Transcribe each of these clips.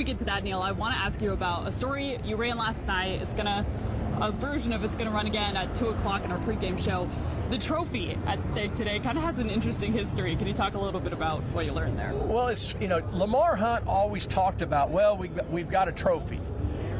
we get to that, Neal, I want to ask you about a story you ran last night. A version of it's going to run again at 2 o'clock in our pregame show. The trophy at stake today kind of has an interesting history. Can you talk a little bit about what you learned there? Well, Lamar Hunt always talked about, well, we've got a trophy.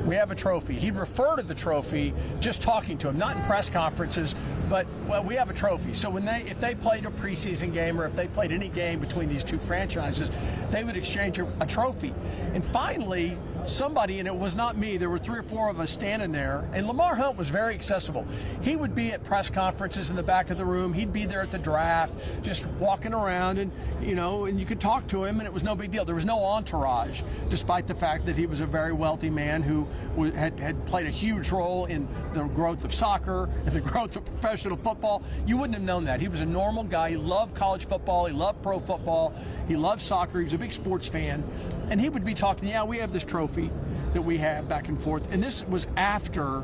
We have a trophy. He'd refer to the trophy just talking to him, not in press conferences, but, well, we have a trophy. So if they played a preseason game or if they played any game between these two franchises, they would exchange a trophy. And finally, somebody, and it was not me, there were 3 or 4 of us standing there, and Lamar Hunt was very accessible. He would be at press conferences in the back of the room. He'd be there at the draft, just walking around, and you could talk to him, and it was no big deal. There was no entourage, despite the fact that he was a very wealthy man who had played a huge role in the growth of soccer and the growth of professional football. You wouldn't have known that. He was a normal guy. He loved college football. He loved pro football. He loved soccer. He was a big sports fan. And he would be talking, yeah, we have this trophy that we have back and forth. And this was after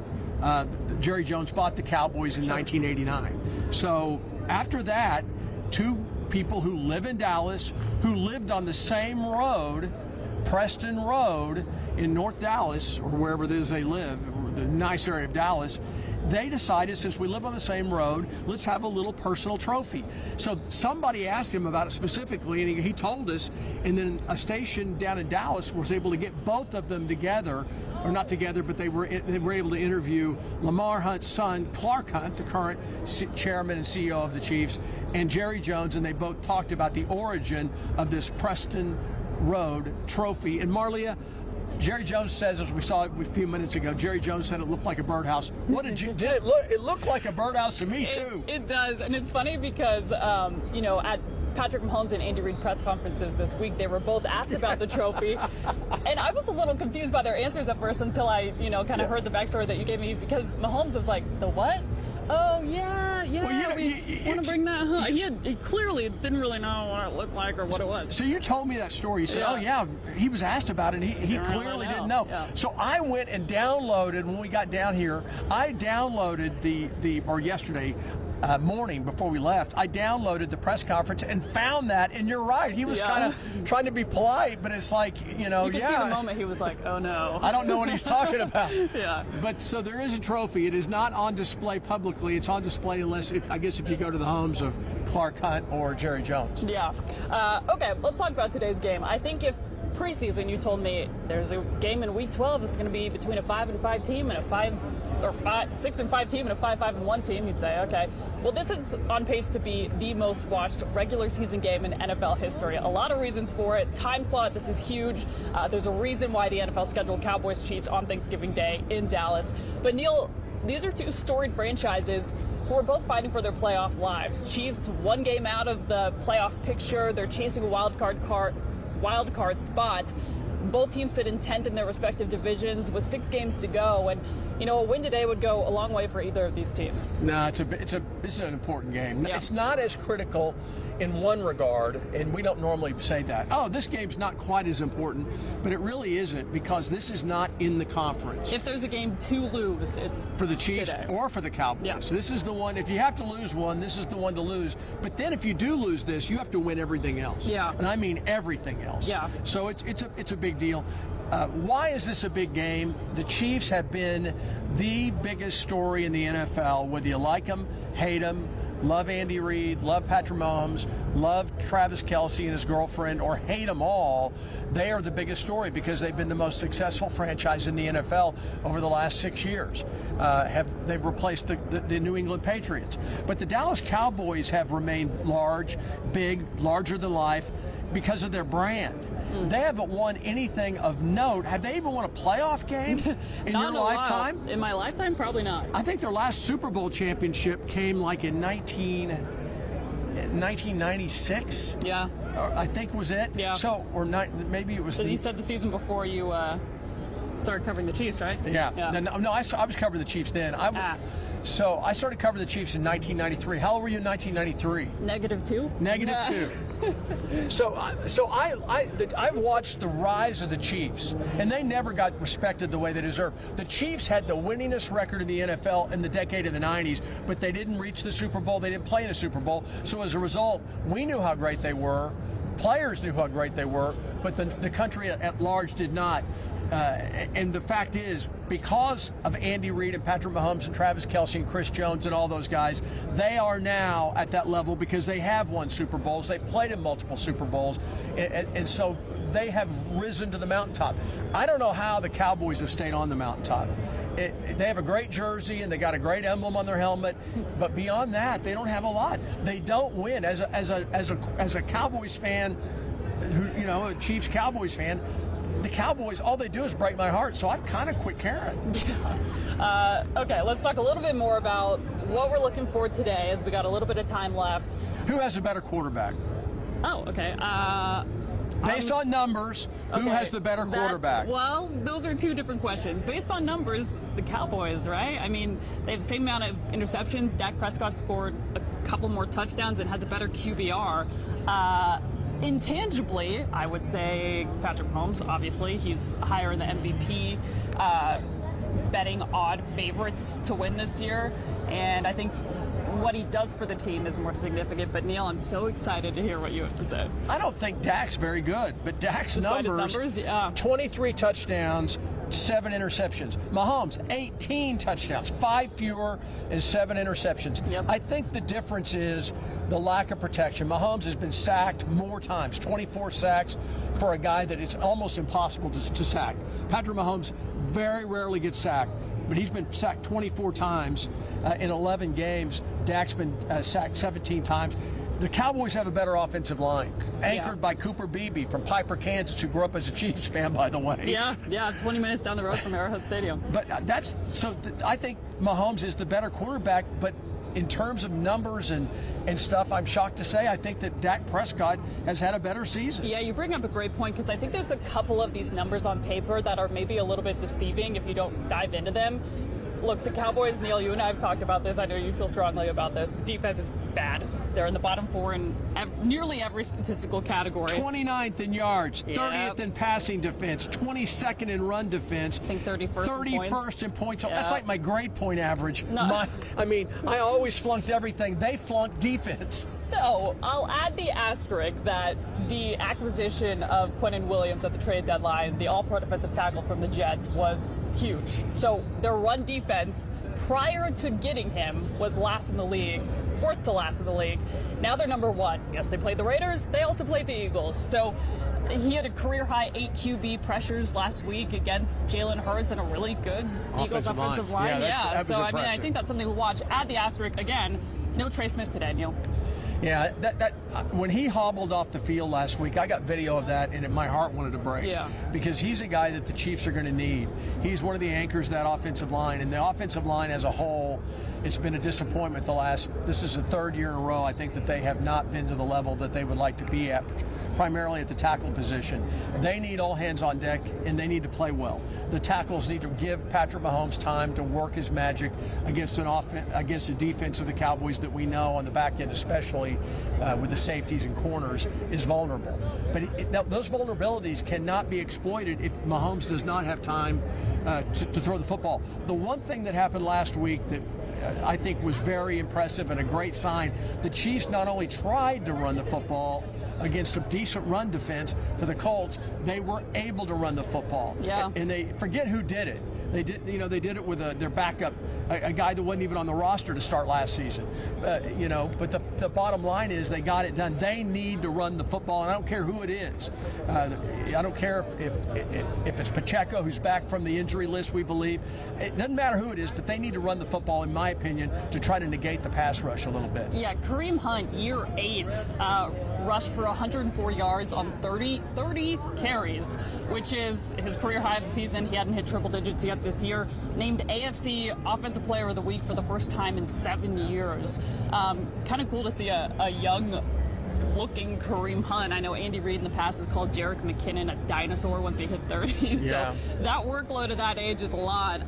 Jerry Jones bought the Cowboys in 1989. So after that, 2 people who live in Dallas, who lived on the same road, Preston Road in North Dallas, or wherever it is they live, the nice area of Dallas, they decided, since we live on the same road, let's have a little personal trophy. So somebody asked him about it specifically, and he told us, and then a station down in Dallas was able to get both of them together, or not together, but they were able to interview Lamar Hunt's son, Clark Hunt, the current chairman and CEO of the Chiefs, and Jerry Jones, and they both talked about the origin of this Preston Road trophy. And Marleah, Jerry Jones says, as we saw it a few minutes ago, Jerry Jones said it looked like a birdhouse. What did it look? It looked like a birdhouse to me, too. It does, and it's funny because, at Patrick Mahomes and Andy Reid press conferences this week, they were both asked about the trophy, and I was a little confused by their answers at first until I, kind of heard the backstory that you gave me, because Mahomes was like, the what? Oh, yeah, well, we want to bring that, huh? He clearly didn't really know what it looked like or what it was. So you told me that story. You said, oh, yeah, he was asked about it. He clearly didn't know. Yeah. So I went and downloaded, when we got down here, I downloaded or yesterday morning before we left, I downloaded the press conference and found that, and you're right. He was kind of trying to be polite, but it's like, You could see the moment he was like, oh, no. I don't know what he's talking about. Yeah. But so there is a trophy. It is not on display publicly. It's on display unless, if you go to the homes of Clark Hunt or Jerry Jones. Yeah. Okay, let's talk about today's game. I think if preseason you told me there's a game in week 12 that's going to be between a 5-5 team and a 6-5 team and a 5-1 team, you'd say, okay, well, this is on pace to be the most watched regular season game in NFL history. A lot of reasons for it. Time slot, this is huge. There's a reason why the NFL scheduled Cowboys Chiefs on Thanksgiving Day in Dallas. But Neal, these are 2 storied franchises who are both fighting for their playoff lives. Chiefs 1 game out of the playoff picture. They're chasing a wild card spot. Both teams sit in 10th in their respective divisions with 6 games to go, and a win today would go a long way for either of these teams. No, this is an important game. Yeah. It's not as critical in one regard, and we don't normally say that. Oh, this game's not quite as important, but it really isn't, because this is not in the conference. If there's a game to lose, it's for the Chiefs today. Or for the Cowboys. Yeah. So this is the one. If you have to lose one, this is the one to lose. But then if you do lose this, you have to win everything else. Yeah. And I mean everything else. Yeah. So it's a big deal. Why is this a big game? The Chiefs have been the biggest story in the NFL, whether you like them, hate them, love Andy Reid, love Patrick Mahomes, love Travis Kelce and his girlfriend, or hate them all. They are the biggest story because they've been the most successful franchise in the NFL over the last 6 years. They've replaced the New England Patriots. But the Dallas Cowboys have remained large, big, larger than life because of their brand. They haven't won anything of note. Have they even won a playoff game in your lifetime? In my lifetime, probably not. I think their last Super Bowl championship came like in 1996. Yeah. I think was it. Yeah. So, maybe it was. So you said the season before you started covering the Chiefs, right? Yeah. No, I was covering the Chiefs then. So I started covering the Chiefs in 1993. How old were you in 1993? -2. -2. So I've watched the rise of the Chiefs, and they never got respected the way they deserve. The Chiefs had the winningest record in the NFL in the decade of the 90s, but they didn't reach the Super Bowl. They didn't play in a Super Bowl. So as a result, we knew how great they were. players knew how great they were, but the country at large did not. And the fact is, because of Andy Reid and Patrick Mahomes and Travis Kelce and Chris Jones and all those guys, they are now at that level because they have won Super Bowls. They played in multiple Super Bowls. And so they have risen to the mountaintop. I don't know how the Cowboys have stayed on the mountaintop. They have a great jersey and they got a great emblem on their helmet, but beyond that, they don't have a lot. They don't win. As a Cowboys fan, a Chiefs-Cowboys fan, the Cowboys, all they do is break my heart, so I've kind of quit caring. Yeah. Okay, let's talk a little bit more about what we're looking for today, as we got a little bit of time left. Who has a better quarterback? Oh, okay. Based on numbers, who has the better quarterback? Well, those are two different questions. Based on numbers, the Cowboys, right? I mean, they have the same amount of interceptions. Dak Prescott scored a couple more touchdowns and has a better QBR. Intangibly, I would say Patrick Mahomes, obviously. He's higher in the MVP, betting odd favorites to win this year. And I think what he does for the team is more significant. But, Neal, I'm so excited to hear what you have to say. I don't think Dak's very good, but Dak's numbers, yeah. 23 touchdowns, 7 interceptions. Mahomes, 18 touchdowns, 5 fewer and 7 interceptions. Yep. I think the difference is the lack of protection. Mahomes has been sacked more times, 24 sacks for a guy that it's almost impossible to sack. Patrick Mahomes very rarely gets sacked, but he's been sacked 24 times in 11 games. Dak's been sacked 17 times. The Cowboys have a better offensive line, anchored by Cooper Beebe from Piper, Kansas, who grew up as a Chiefs fan, by the way. Yeah, 20 minutes down the road from Arrowhead Stadium. But I think Mahomes is the better quarterback, but in terms of numbers and stuff, I'm shocked to say I think that Dak Prescott has had a better season. Yeah, you bring up a great point, because I think there's a couple of these numbers on paper that are maybe a little bit deceiving if you don't dive into them. Look, the Cowboys, Neal, you and I have talked about this. I know you feel strongly about this. The defense is bad. They're in the bottom 4 in nearly every statistical category. 29th in yards, 30th in passing defense, 22nd in run defense. I think 31st in points. Yeah. That's like my grade point average. No. I always flunked everything. They flunked defense. So I'll add the asterisk that the acquisition of Quinnen Williams at the trade deadline, the all-pro defensive tackle from the Jets, was huge. So their run defense prior to getting him was last in the league, 4th to last in the league. Now they're number 1. Yes, they played the Raiders. They also played the Eagles. So he had a career-high 8 QB pressures last week against Jalen Hurts and a really good Eagles offensive line. That was impressive. I think that's something to watch. Add the asterisk again. No Trey Smith today, Neal. Yeah, when he hobbled off the field last week, I got video of that, and my heart wanted to break. Yeah. Because he's a guy that the Chiefs are going to need. He's one of the anchors of that offensive line, and the offensive line as a whole, it's been a disappointment this is the 3rd year in a row, I think, that they have not been to the level that they would like to be at, primarily at the tackle position. They need all hands on deck, and they need to play well. The tackles need to give Patrick Mahomes time to work his magic against a defense of the Cowboys that we know on the back end, especially with the safeties and corners, is vulnerable. But those vulnerabilities cannot be exploited if Mahomes does not have time to throw the football. The one thing that happened last week that I think was very impressive and a great sign, the Chiefs not only tried to run the football against a decent run defense for the Colts, they were able to run the football. Yeah. And they forget who did it. They did it with their backup, a guy that wasn't even on the roster to start last season. But the bottom line is they got it done. They need to run the football, and I don't care who it is. I don't care if it's Pacheco, who's back from the injury list, we believe. It doesn't matter who it is, but they need to run the football, in my opinion, to try to negate the pass rush a little bit. Yeah, Kareem Hunt, year 8, rushed for 104 yards on 30 carries, which is his career high of the season. He hadn't hit triple digits yet this year. Named AFC Offensive Player of the Week for the first time in 7 years. Kind of cool to see a young-looking Kareem Hunt. I know Andy Reid in the past has called Jerick McKinnon a dinosaur once he hit 30. Yeah. So that workload at that age is a lot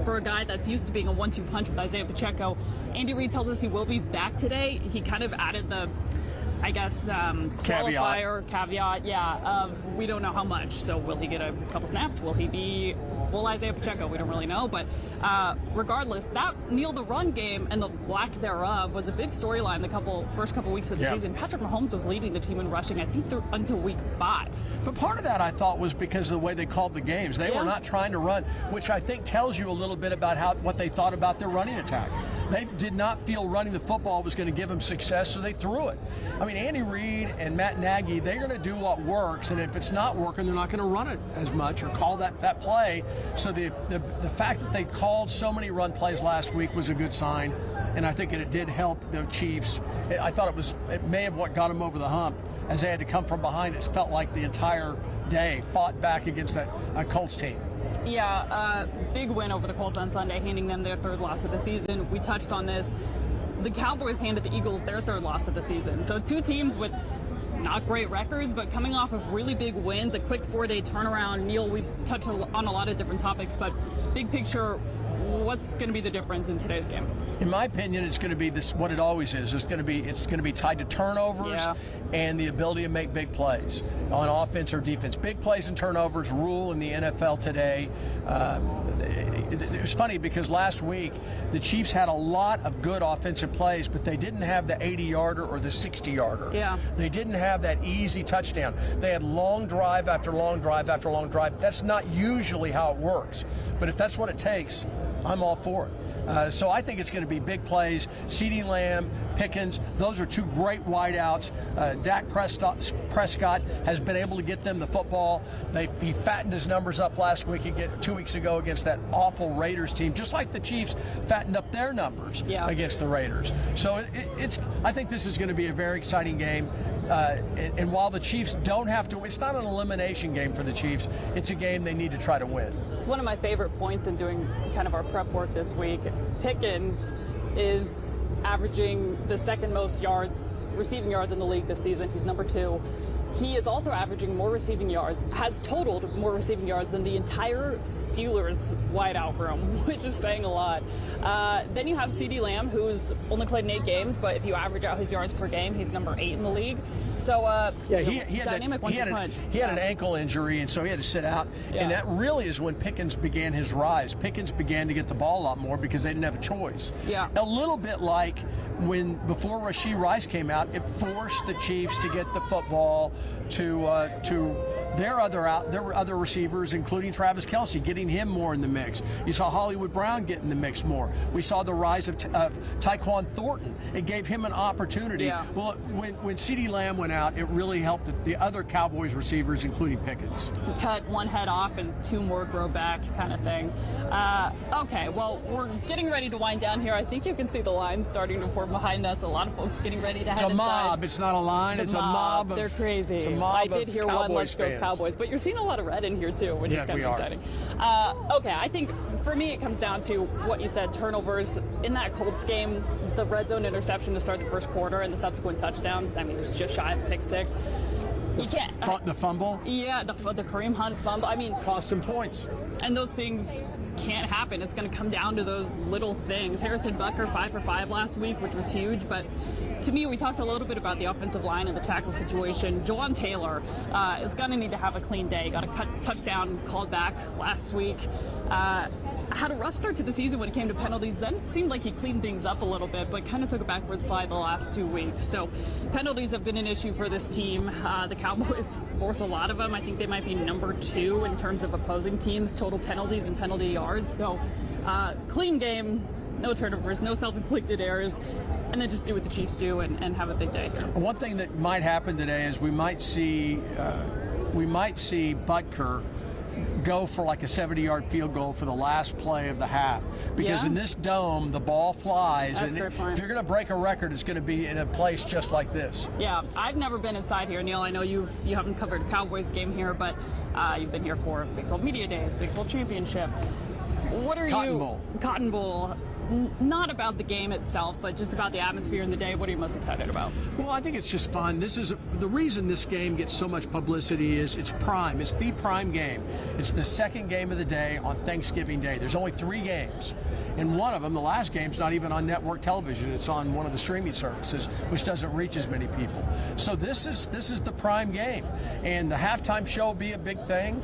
for a guy that's used to being a 1-2 punch with Isaiah Pacheco. Andy Reid tells us he will be back today. He kind of added the I guess, qualifier, caveat, of we don't know how much. So will he get a couple snaps? Will he be full Isaiah Pacheco? We don't really know. But regardless, Neal, the run game and the lack thereof was a big storyline the first couple weeks of the season. Patrick Mahomes was leading the team in rushing, I think, until week 5. But part of that, I thought, was because of the way they called the games. They were not trying to run, which I think tells you a little bit about what they thought about their running attack. They did not feel running the football was going to give them success, so they threw it. I mean, Andy Reid and Matt Nagy, they're going to do what works, and if it's not working, they're not going to run it as much or call that play. So the fact that they called so many run plays last week was a good sign, and I think it did help the Chiefs. I thought it may have what got them over the hump, as they had to come from behind. It felt like the entire day fought back against that Colts team. Yeah, big win over the Colts on Sunday, handing them their 3rd loss of the season. We touched on this. The Cowboys handed the Eagles their 3rd loss of the season. So 2 teams with not great records, but coming off of really big wins, a quick 4-day turnaround. Neal, we touched on a lot of different topics, but big picture, what's going to be the difference in today's game? In my opinion, it's going to be what it always is. It's going to be tied to turnovers and the ability to make big plays on offense or defense. Big plays and turnovers rule in the NFL today. It was funny because last week the Chiefs had a lot of good offensive plays, but they didn't have the 80-yarder or the 60-yarder. Yeah. They didn't have that easy touchdown. They had long drive after long drive after long drive. That's not usually how it works. But if that's what it takes, I'm all for it. So I think it's going to be big plays. CeeDee Lamb, Pickens, those are 2 great wideouts. Dak Prescott has been able to get them the football. He fattened his numbers up last week, 2 weeks ago, against that awful Raiders team, just like the Chiefs fattened up their numbers against the Raiders. So I think this is going to be a very exciting game. And while the Chiefs don't have to, it's not an elimination game for the Chiefs. It's a game they need to try to win. It's one of my favorite points in doing kind of our prep work this week. Pickens is averaging the 2nd most receiving yards in the league this season. He's number 2. He is also averaging more receiving yards, has totaled more receiving yards than the entire Steelers wideout room, which is saying a lot. Then you have CeeDee Lamb, who's only played in 8 games, but if you average out his yards per game, he's number 8 in the league. So, he had an ankle injury, and so he had to sit out. Yeah. And that really is when Pickens began his rise. Pickens began to get the ball a lot more because they didn't have a choice. Yeah. A little bit like before Rashee Rice came out, it forced the Chiefs to get the football to their other receivers, including Travis Kelce, getting him more in the mix. You saw Hollywood Brown get in the mix more. We saw the rise of Tyquan Thornton. It gave him an opportunity. Yeah. Well, when CeeDee Lamb went out, it really helped the other Cowboys receivers, including Pickens. He cut one head off and 2 more grow back, kind of thing. Okay, well, we're getting ready to wind down here. I think you can see the lines starting to form behind us. A lot of folks getting ready to head inside. It's a mob. It's not a line. It's a mob. They're crazy. It's a mob. I did hear one "Let's go fans. Cowboys," but you're seeing a lot of red in here too, which is kind of exciting. Okay, I think for me it comes down to what you said: turnovers in that Colts game, the red zone interception to start the first quarter, and the subsequent touchdown. I mean, it was just shy of a pick 6. You can't. The fumble. Yeah, the Kareem Hunt fumble. I mean, cost some points. And those things can't happen. It's going to come down to those little things. Harrison Butker 5 for 5 last week, which was huge. But to me, we talked a little bit about the offensive line and the tackle situation. Jawan Taylor is going to need to have a clean day. Got a touchdown called back last week. Had a rough start to the season when it came to penalties. Then it seemed like he cleaned things up a little bit, but kind of took a backward slide the last 2 weeks. So penalties have been an issue for this team. The Cowboys force a lot of them. I think they might be number 2 in terms of opposing teams' total penalties and penalty yards. So clean game, no turnovers, no self-inflicted errors, and then just do what the Chiefs do and have a big day. One thing that might happen today is we might see Butker go for like a 70-yard field goal for the last play of the half, because in this dome the ball flies. That's and a fair point. If you're going to break a record, it's going to be in a place just like this. Yeah, I've never been inside here, Neal. I know you haven't covered a Cowboys game here, but you've been here for Big 12 Media Days, Big 12 Championship. What are Cotton Bowl. Cotton Bowl. not about the game itself, but just about the atmosphere in the day. What are you most excited about? Well, I think it's just fun. This is the reason this game gets so much publicity is it's prime. It's the prime game. It's the second game of the day on Thanksgiving Day. There's only 3 games. And one of them, the last game's not even on network television. It's on one of the streaming services, which doesn't reach as many people. So this is the prime game. And the halftime show will be a big thing.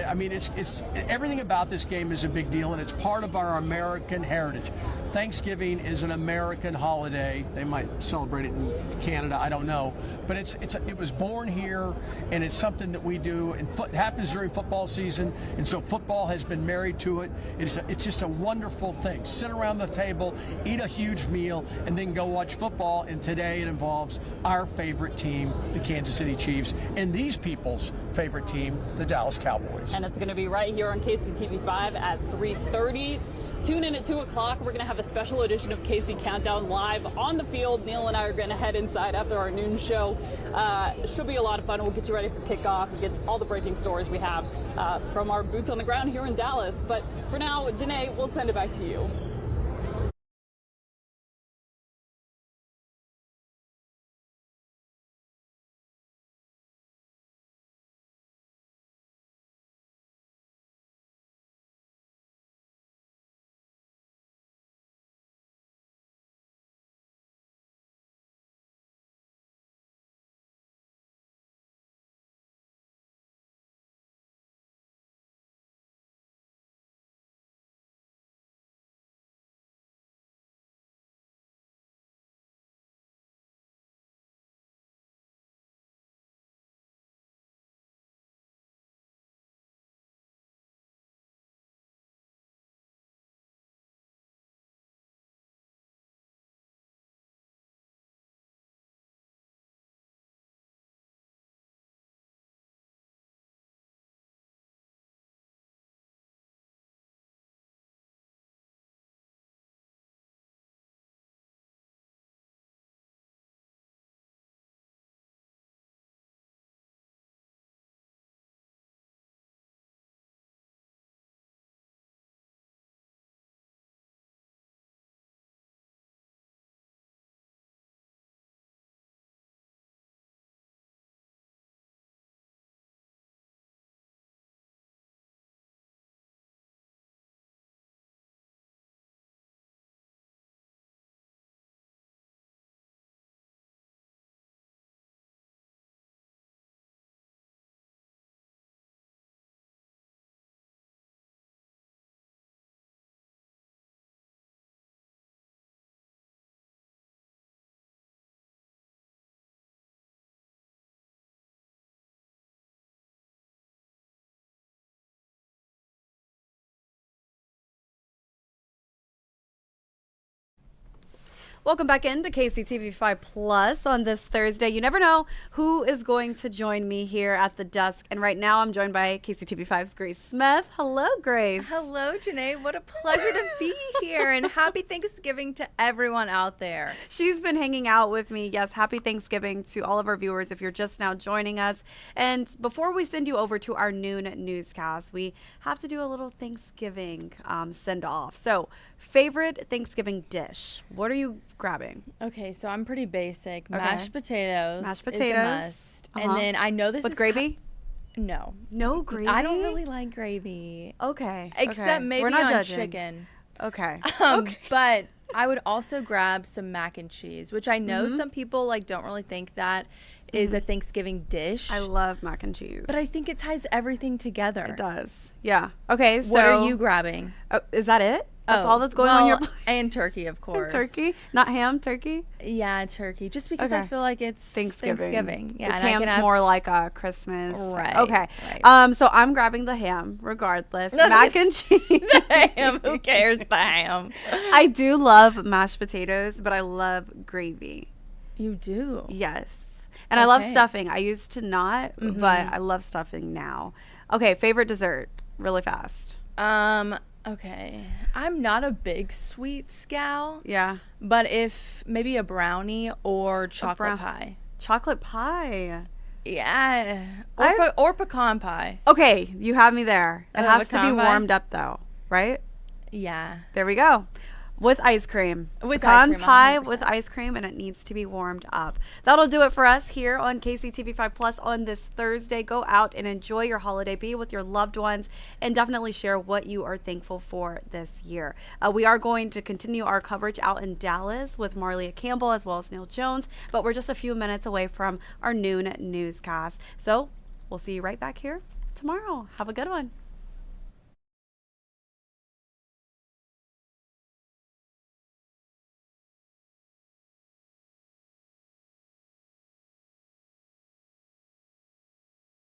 I mean, it's everything about this game is a big deal, and it's part of our American heritage. Thanksgiving is an American holiday. They might celebrate it in Canada, I don't know, but it was born here, and it's something that we do. And it happens during football season, and so football has been married to it. It's just a wonderful thing. Sit around the table, eat a huge meal, and then go watch football. And today it involves our favorite team, the Kansas City Chiefs, and these people's favorite team, the Dallas Cowboys. And it's going to be right here on KCTV5 at 3:30. Tune in at 2 o'clock. We're going to have a special edition of KC Countdown live on the field. Neal and I are going to head inside after our noon show. Should be a lot of fun. We'll get you ready for kickoff and get all the breaking stories we have from our boots on the ground here in Dallas. But for now, Janae, we'll send it back to you. Welcome back into KCTV5 Plus on this Thursday. You never know who is going to join me here at the desk. And right now I'm joined by KCTV5's Grace Smith. Hello, Grace. Hello, Janae. What a pleasure to be here. And happy Thanksgiving to everyone out there. She's been hanging out with me. Yes, happy Thanksgiving to all of our viewers if you're just now joining us. And before we send you over to our noon newscast, we have to do a little Thanksgiving send-off. So, favorite Thanksgiving dish? What are you grabbing? Okay, so I'm pretty basic. Okay. Mashed potatoes. Mashed potatoes. Is a must. And then I know this with is gravy? No. No gravy? I don't really like gravy. Okay. Except maybe We're not on judging. chicken. Okay. Okay. But I would also grab some mac and cheese, which I know some people don't really think that is a Thanksgiving dish. I love mac and cheese. But I think it ties everything together. It does. Yeah. Okay, so what are you grabbing? Is that it? That's all that's going on your plate? And turkey, of course. Turkey? Not ham, turkey? Yeah, turkey. Just because I feel like it's Thanksgiving. Yeah, it's ham's more like Christmas. Right. Okay. Right. So I'm grabbing the ham regardless. Mac and cheese. The ham. Who cares? The ham. I do love mashed potatoes, but I love gravy. You do? Yes. And I love stuffing. I used to not, but I love stuffing now. Okay, favorite dessert, really fast. Okay. I'm not a big sweets gal. Yeah. But if maybe a brownie or chocolate pie. Chocolate pie. Yeah. Or pecan pie. Okay, you have me there. It has to be pecan pie? warmed up though, right? Yeah. There we go. With ice cream. With Pecan ice cream, pie 100%. with ice cream, and it needs to be warmed up. That'll do it for us here on KCTV5 Plus on this Thursday. Go out and enjoy your holiday. Be with your loved ones, and definitely share what you are thankful for this year. We are going to continue our coverage out in Dallas with Marleah Campbell as well as Neal Jones, but we're just a few minutes away from our noon newscast. So we'll see you right back here tomorrow. Have a good one.